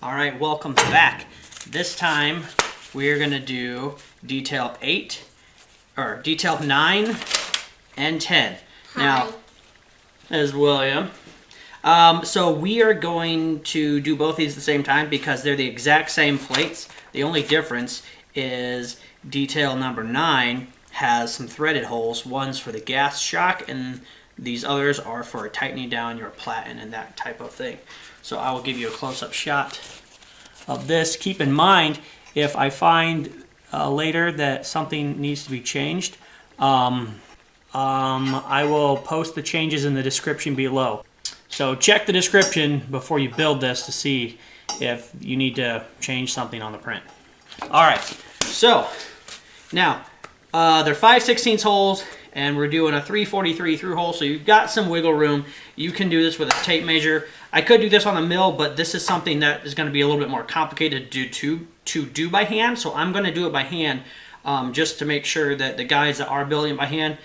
All right, welcome back. This time we're gonna do detail 9 and 10. Hi. Now, as William. So we are going to do both these at the same time because they're the exact same plates. The only difference is detail number 9 has some threaded holes. One's for the gas shock and these others are for tightening down your platen and that type of thing. So I will give you a close-up shot of this. Keep in mind, if I find later that something needs to be changed, I will post the changes in the description below. So check the description before you build this to see if you need to change something on the print. All right, so now they're 5/16 holes and we're doing a 343 through hole, so you've got some wiggle room. You can do this with a tape measure. I could do this on the mill, but this is something that is going to be a little bit more complicated to do by hand, so I'm going to do it by hand just to make sure that the guys that are building it by hand,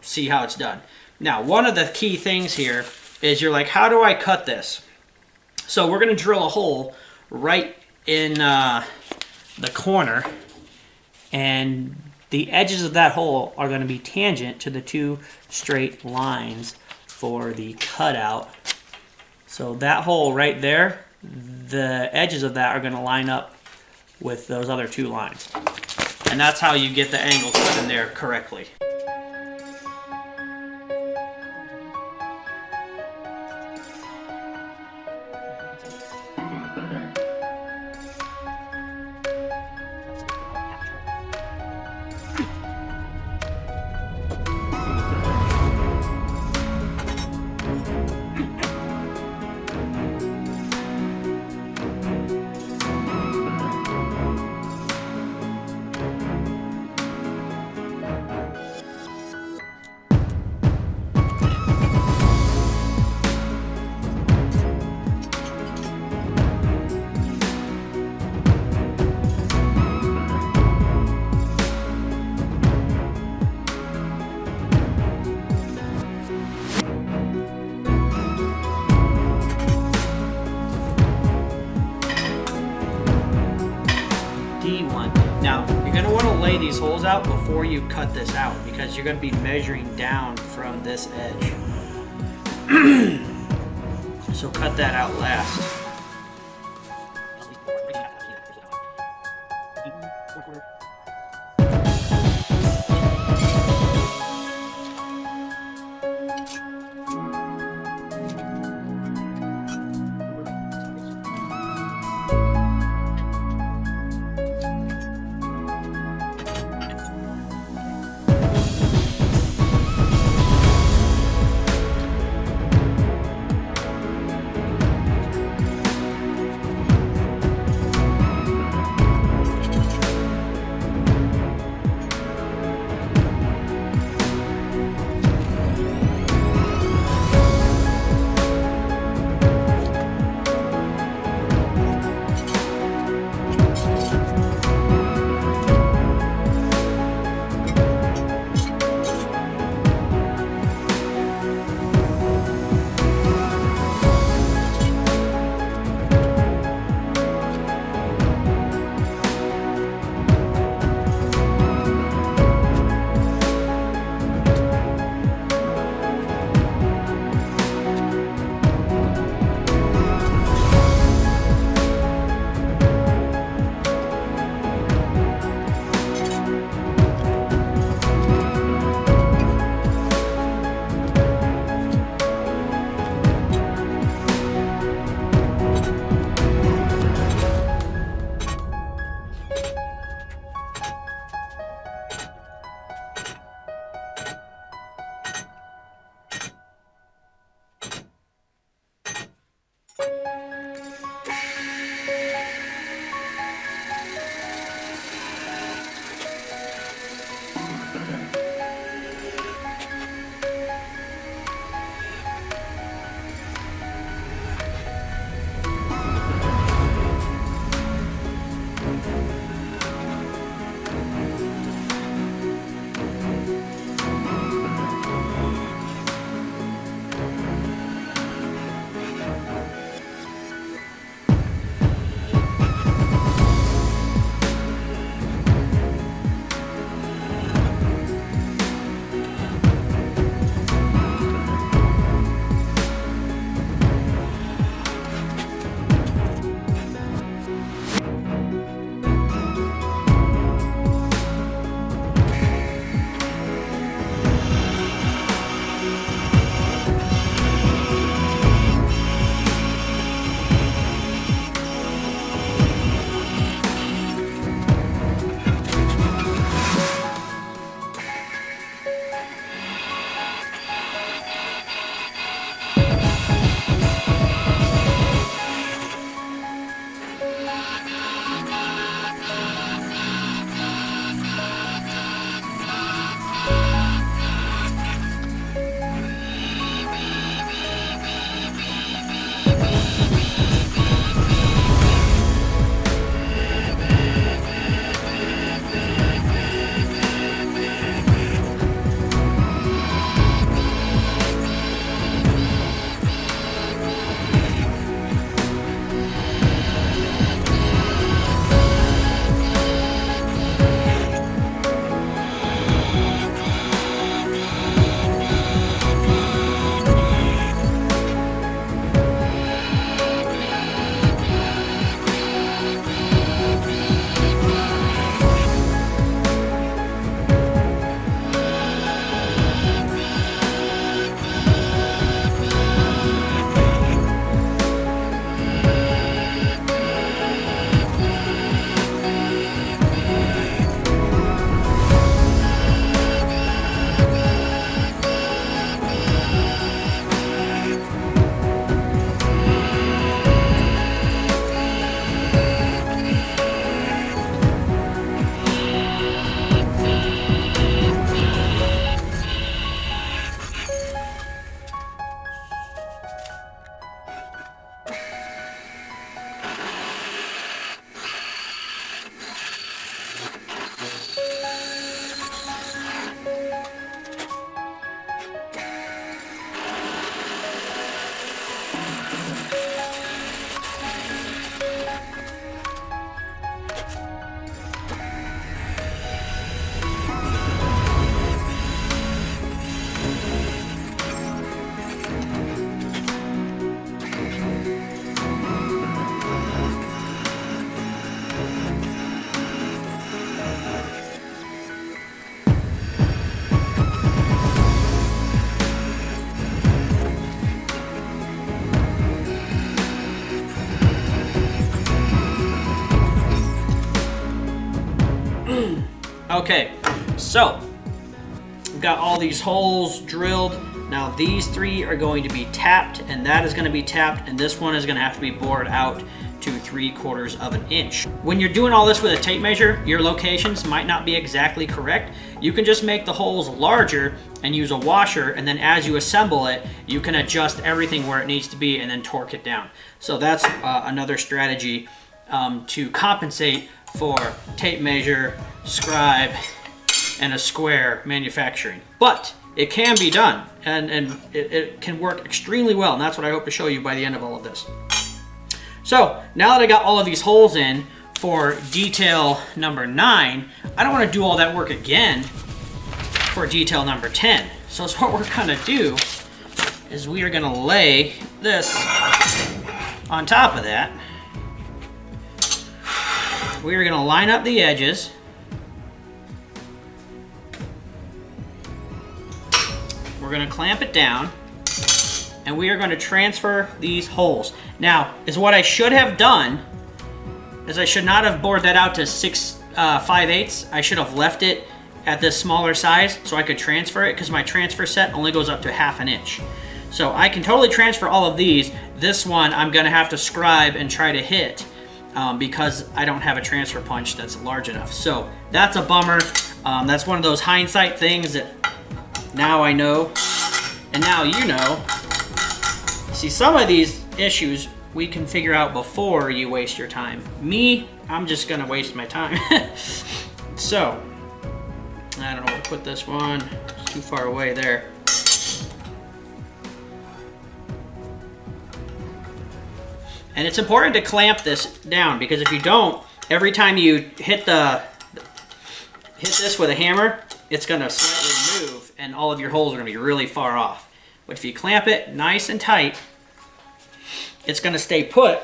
see how it's done. Now, one of the key things here is you're like, how do I cut this? So we're going to drill a hole right in the corner, and the edges of that hole are going to be tangent to the 2 straight lines for the cutout. So that hole right there, the edges of that are going to line up with those other 2 lines. And that's how you get the angle cut in there correctly. D1. Now, you're going to want to lay these holes out before you cut this out because you're going to be measuring down from this edge. So cut that out last. Okay, so we've got all these holes drilled. Now these 3 are going to be tapped, and that is going to be tapped, and this one is going to have to be bored out to 3/4 of an inch. When you're doing all this with a tape measure, your locations might not be exactly correct. You can just make the holes larger and use a washer, and then as you assemble it, you can adjust everything where it needs to be and then torque it down. So that's another strategy to compensate for tape measure, scribe, and a square manufacturing. But it can be done, and it can work extremely well, and that's what I hope to show you by the end of all of this. So now that I got all of these holes in for detail number 9, I don't want to do all that work again for detail number 10. So what we're going to do is we are going to lay this on top of that. We are going to line up the edges. We're going to clamp it down, and we are going to transfer these holes. Now, is what I should have done is I should not have bored that out to 6 5/8. I should have left it at this smaller size so I could transfer it, because my transfer set only goes up to 1/2 inch. So I can totally transfer all of these. This one I'm going to have to scribe and try to hit because I don't have a transfer punch that's large enough. So that's a bummer. That's one of those hindsight things that now I know, and now you know. See, some of these issues we can figure out before you waste your time. Me, I'm just gonna waste my time. So, I don't know where to put this one. It's too far away there. And it's important to clamp this down, because if you don't, every time you hit this with a hammer, it's gonna slightly move, and all of your holes are gonna be really far off. But if you clamp it nice and tight, it's going to stay put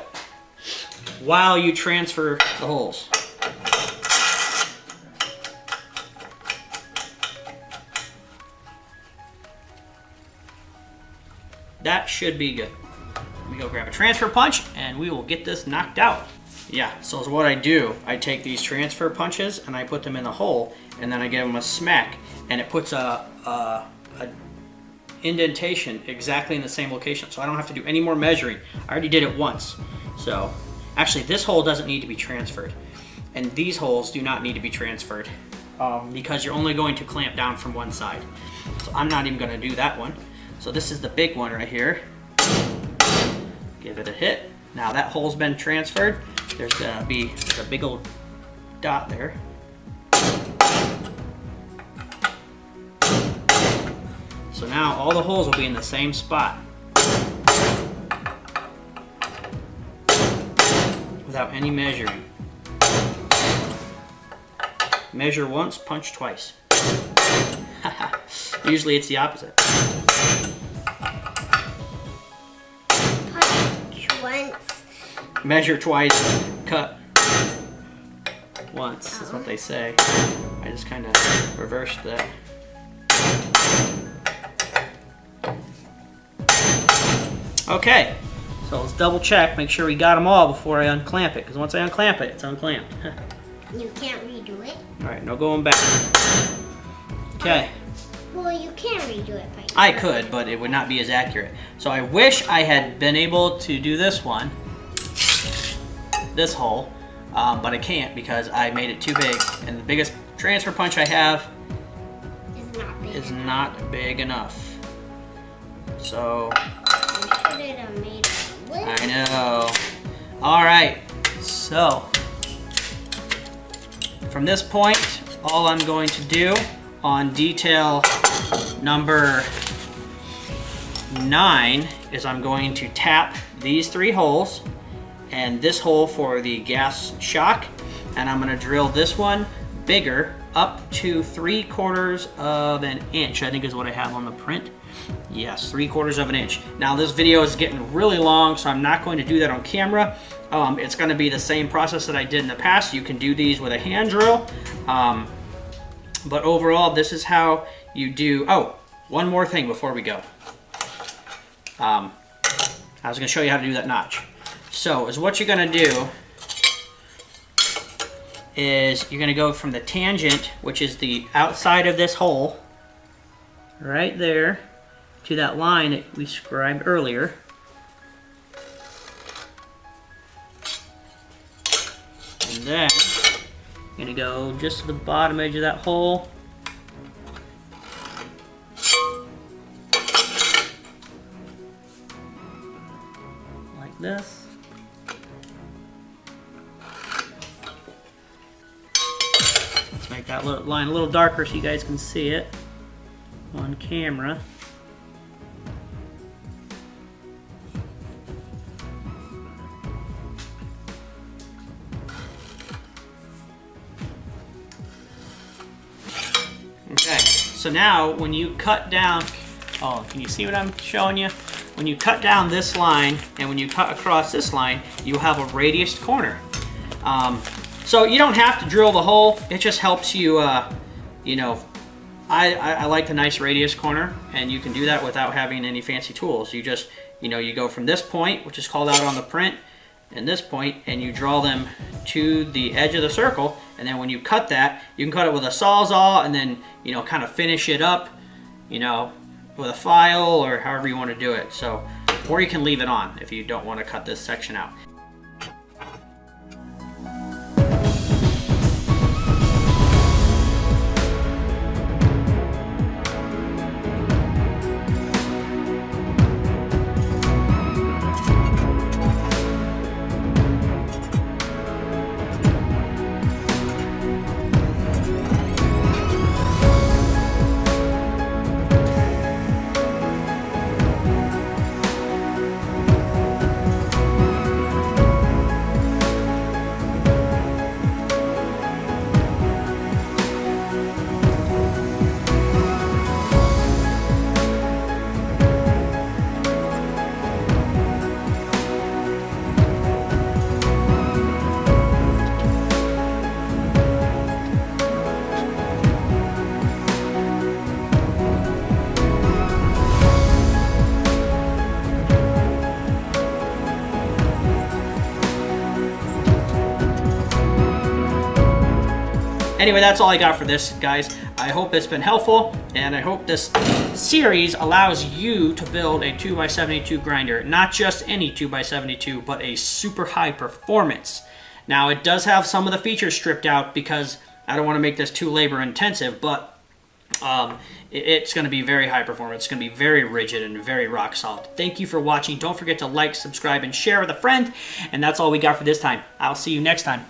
while you transfer the holes. That should be good. Let me go grab a transfer punch and we will get this knocked out. Yeah, so what I do, I take these transfer punches and I put them in the hole, and then I give them a smack, and it puts a indentation exactly in the same location, so I don't have to do any more measuring. I already did it once. So actually this hole doesn't need to be transferred, and these holes do not need to be transferred because you're only going to clamp down from one side. So I'm not even going to do that one. So this is the big one right here. Give it a hit. Now that hole's been transferred. There's going to be a big old dot there. So now all the holes will be in the same spot without any measuring. Measure once, punch twice. Usually it's the opposite. Punch once. Measure twice, cut once, is what they say. I just kind of reversed that. Okay, so let's double check, make sure we got them all before I unclamp it, because once I unclamp it, it's unclamped. You can't redo it? Alright, no going back. Okay. Well, you can redo it by I could, but it would not be as accurate. So I wish I had been able to do this one, this hole, but I can't because I made it too big. And the biggest transfer punch I have is not big enough. So, I know. Alright, so from this point, all I'm going to do on detail number 9 is I'm going to tap these 3 holes and this hole for the gas shock, and I'm going to drill this one bigger up to 3/4 of an inch, I think is what I have on the print. Yes, 3/4 of an inch. Now this video is getting really long, so I'm not going to do that on camera. It's going to be the same process that I did in the past. You can do these with a hand drill. But overall, this is how you do... Oh, one more thing before we go. I was going to show you how to do that notch. So, is what you're going to do is you're going to go from the tangent, which is the outside of this hole, right there, to that line that we scribed earlier. And then you're going to go just to the bottom edge of that hole. Like this. Let's make that line a little darker so you guys can see it on camera. Okay, so now when you cut down, oh, can you see what I'm showing you? When you cut down this line and when you cut across this line, you have a radiused corner. So you don't have to drill the hole. It just helps you, you know, I like the nice radius corner, and you can do that without having any fancy tools. You just, you know, you go from this point, which is called out on the print, and this point, and you draw them to the edge of the circle, and then when you cut that, you can cut it with a sawzall, and then, you know, kind of finish it up, you know, with a file or however you want to do it. So, or you can leave it on if you don't want to cut this section out. Anyway, that's all I got for this, guys. I hope it's been helpful, and I hope this series allows you to build a 2x72 grinder. Not just any 2x72, but a super high performance. Now, it does have some of the features stripped out because I don't want to make this too labor intensive, but it's going to be very high performance. It's going to be very rigid and very rock solid. Thank you for watching. Don't forget to like, subscribe, and share with a friend. And that's all we got for this time. I'll see you next time.